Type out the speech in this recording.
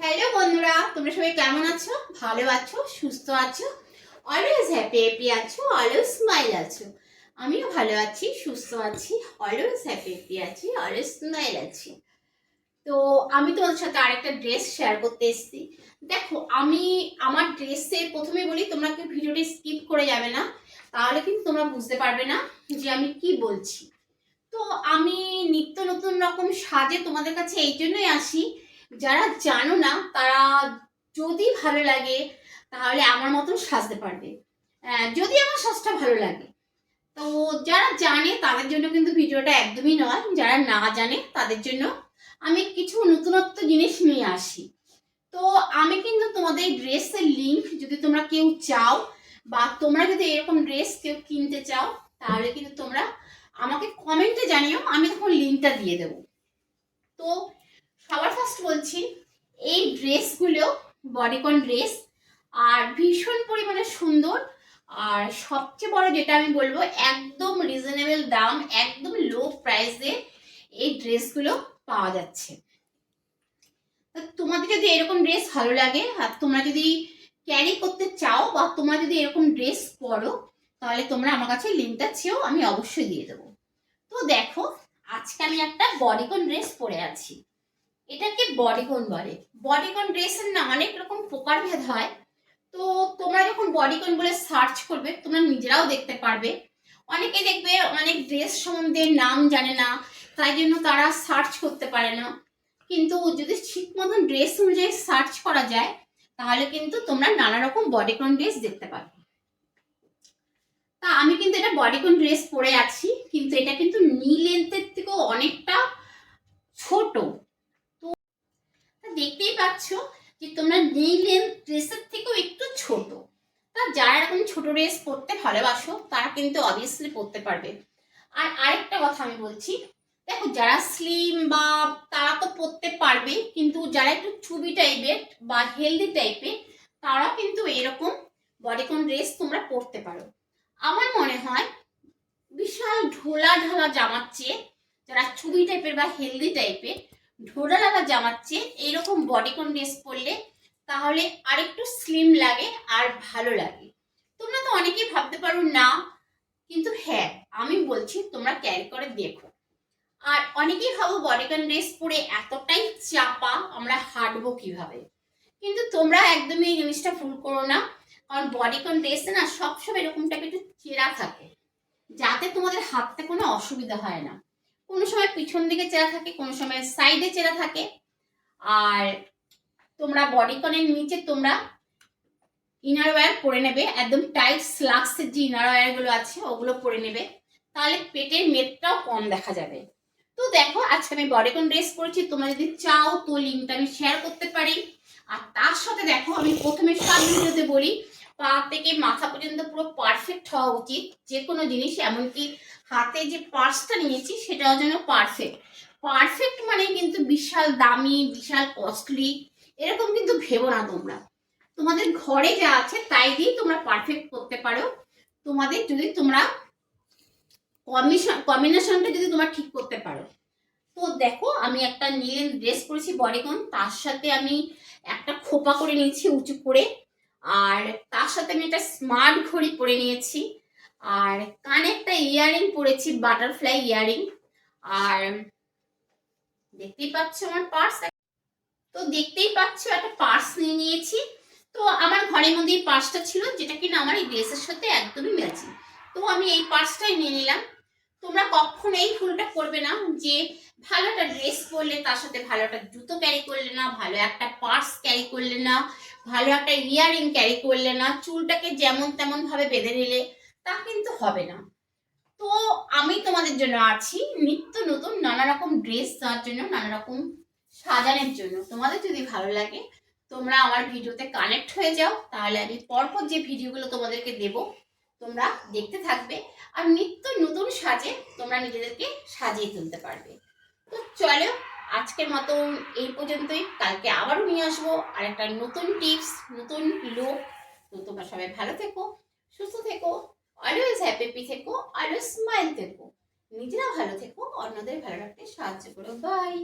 Hello বন্ধুরা, তোমরা সবাই কেমন আছো? ভালো আছো, সুস্থ আছো, অলওয়েজ হ্যাপি আছো, অলওয়েজ স্মাইল আছো। আমিও ভালো আছি, সুস্থ আছি, অলওয়েজ হ্যাপি আছি, অলওয়েজ স্মাইল আছি। তো আমি তোমাদের সাথে আরেকটা ড্রেস শেয়ার করতে এসেছি। দেখো, আমি আমার ড্রেসের প্রথমে বলি, তোমরা কি ভিডিওটি স্কিপ করে যাবে না, তাহলে কিন্তু তোমরা বুঝতে পারবে না যে আমি কি বলছি। তো আমি নিত্য নতুন রকম সাজে তোমাদের কাছে এই জন্যই আসি, যারা জানো না তারা যদি ভালো লাগে তাহলে আমার মতন সাজতে পারবে, যদি আমার সাজটা ভালো লাগে। তো যারা জানে তাদের জন্য কিন্তু ভিডিওটা একদমই নয়, যারা না জানে তাদের জন্য আমি কিছু নতুনত্ব জিনিস নিয়ে আসি। তো আমি কিন্তু তোমাদের ড্রেসের লিঙ্ক যদি তোমরা কেউ চাও, বা তোমরা যদি এরকম ড্রেস কেউ কিনতে চাও, তাহলে কিন্তু তোমরা আমাকে কমেন্টে জানিও, আমি তখন লিঙ্কটা দিয়ে দেব। তো সবার ফার্স্ট বলছি, এই ড্রেসগুলো বডিকন ড্রেস, আর ভীষণ পরিমাণে সুন্দর। আর সবচেয়ে বড় যেটা আমি বলবো, একদম রিজনেবল দাম, একদম লো প্রাইসে এই ড্রেসগুলো পাওয়া যাচ্ছে। তোমাদের যদি এরকম ড্রেস ভালো লাগে আর তোমরা যদি ক্যারি করতে চাও, বা তোমরা যদি এরকম ড্রেস পরো, তাহলে তোমরা আমার কাছে লিঙ্কটা চেয়েও আমি অবশ্যই দিয়ে দেবো। তো দেখো, আজকে আমি একটা বডিকন ড্রেস পরে আছি। এটাকে বডিকন বলে। বডিকন ড্রেসের না অনেক রকম প্রকারভেদ হয়। তো তোমরা যখন বডিকন বলে সার্চ করবে, তোমরা নিজেরাও দেখতে পারবে। অনেকে দেখবে অনেক ড্রেস সম্বন্ধে নাম জানে না, তাই জন্য তারা সার্চ করতে পারে না। কিন্তু যদি ঠিক মতন ড্রেস অনুযায়ী সার্চ করা যায়, তাহলে কিন্তু তোমরা নানা রকম বডিকন ড্রেস দেখতে পাবে। তা আমি কিন্তু এটা বডিকন ড্রেস পরে আছি, কিন্তু এটা কিন্তু নি লেন্থের থেকেও অনেকটা ছোট। তো দেখতেই পাচ্ছ যে তোমরা নি লেন্থ ড্রেসের থেকেও একটু ছোট। তা যারা এরকম ছোট ড্রেস পরতে ভালোবাসো, তারা কিন্তু অবভিয়াসলি পরতে পারবে। আর আরেকটা কথা আমি বলছি, দেখো যারা স্লিম বা তারা তো পরতে পারবে, কিন্তু যারা একটু চুবি টাইপের বা হেলদি টাইপের, তারা কিন্তু এরকম বডিকন ড্রেস তোমরা পরতে পারো। আমার মনে হয় বিশাল ঢোলা ঢালা জামার চেয়ে, যারা চুবি টাইপের বা হেলদি টাইপের, ঢোলা ঢালা জামার চেয়ে এইরকম বডিকন ড্রেস পরলে তাহলে আরেকটু স্লিম লাগে আর ভালো লাগে। তোমরা তো অনেকেই ভাবতে পারো না, কিন্তু হ্যাঁ, আমি বলছি তোমরা ক্যারি করে দেখো। আর অনেকেই ভাবো বডিকন ড্রেস পরে এতটাই চাপা, আমরা হাঁটবো কিভাবে। কিন্তু তোমরা একদমই এই জিনিসটা ভুল করো না, কারণ বডিকন ড্রেসে না সবসময় এরকম টাইপের একটু চেরা থাকে, যাতে তোমাদের হাঁটতে কোনো অসুবিধা হয় না। কোনো সময় পিছন দিকে চেরা থাকে, কোনো সময় সাইডে চেরা থাকে। আর তোমরা বডিকনের নিচে তোমরা ইনার ওয়্যার পরে নেবে, একদম টাইট স্লাক্সের যে ইনার ওয়্যার গুলো আছে ওগুলো পরে নেবে, তাহলে পেটের মেদটাও কম দেখা যাবে। তো দেখো, আজকে আমি বডিকন ড্রেস পরেছি, তোমরা যদি চাও তো লিঙ্কটা আমি শেয়ার করতে পারি। আর তার সাথে দেখো, আমি প্রথমে সব ভিডিওতে বলি, পা থেকে মাথা পর্যন্ত পুরো পারফেক্ট হওয়া উচিত যে কোনো জিনিস, এমনকি হাতে যে পার্সটা নিয়েছি সেটাও যেন পারফেক্ট। পারফেক্ট মানে কিন্তু বিশাল দামি, বিশাল কস্টলি এরকম কিন্তু ভেবো না তোমরা। তোমাদের ঘরে যা আছে তাই দিয়ে তোমরা পারফেক্ট করতে পারো, তোমাদের যদি তোমরা কম্বিনেশনটা যদি তোমরা ঠিক করতে পারো। তো দেখো, আমি একটা নীল ড্রেস পরেছি বডিকন, তার সাথে আমি একটা খোপা করে নিয়েছি উঁচু করে, আর তার সাথে আমি একটা স্মার্ট ঘড়ি পরে নিয়েছি, আর কানে একটা ইয়াররিং পরেছি, বাটারফ্লাই ইয়াররিং। আর দেখতেই পাচ্ছ আমার পার্স, তো দেখতেই পাচ্ছ একটা পার্স নিয়ে নিয়েছি। তো আমার ঘরের মধ্যে এই পার্সটা ছিল, যেটা কিনা আমার এই ড্রেসের সাথে একদমই ম্যাচিং। তো আমি এই পার্সটাই নিয়ে নিলাম। তোমরা কখনো এই ভুলটা করবে না যে ভালো একটা ড্রেস পরলে তার সাথে ভালো একটা জুতো ক্যারি করলে না, ভালো একটা পার্স ক্যারি করলে না, ভালো একটা ইয়াররিং ক্যারি করলে না, চুলটাকে যেমন তেমন ভাবে বেঁধে নিলে, তা কিন্তু হবে না। তো আমি তোমাদের জন্য আছি নিত্য নতুন নানা রকম ড্রেস দেওয়ার জন্য, নানা রকম সাজানোর জন্য। তোমাদের যদি ভালো লাগে, তোমরা আমার ভিডিওতে কানেক্ট হয়ে যাও, তাহলে আমি পরপর যে ভিডিওগুলো তোমাদেরকে দেব তোমরা দেখতে থাকবে, আর নিত্য নতুন সাজে তোমরা নিজেদেরকে সাজিয়ে তুলতে পারবে। তো চলো, আজকের মতো এই পর্যন্তই। কালকে আবারও নিয়ে আসবো আর একটা নতুন টিপস, নতুন লুক। তো তোমরা সবাই ভালো থেকো, সুস্থ থেকো, অলওয়েজ হ্যাপি থেকো, অলওয়েজ স্মাইল থেকো, নিজেরা ভালো থেকো, অন্যদের ভালো রাখতে সাহায্য করো। বাই।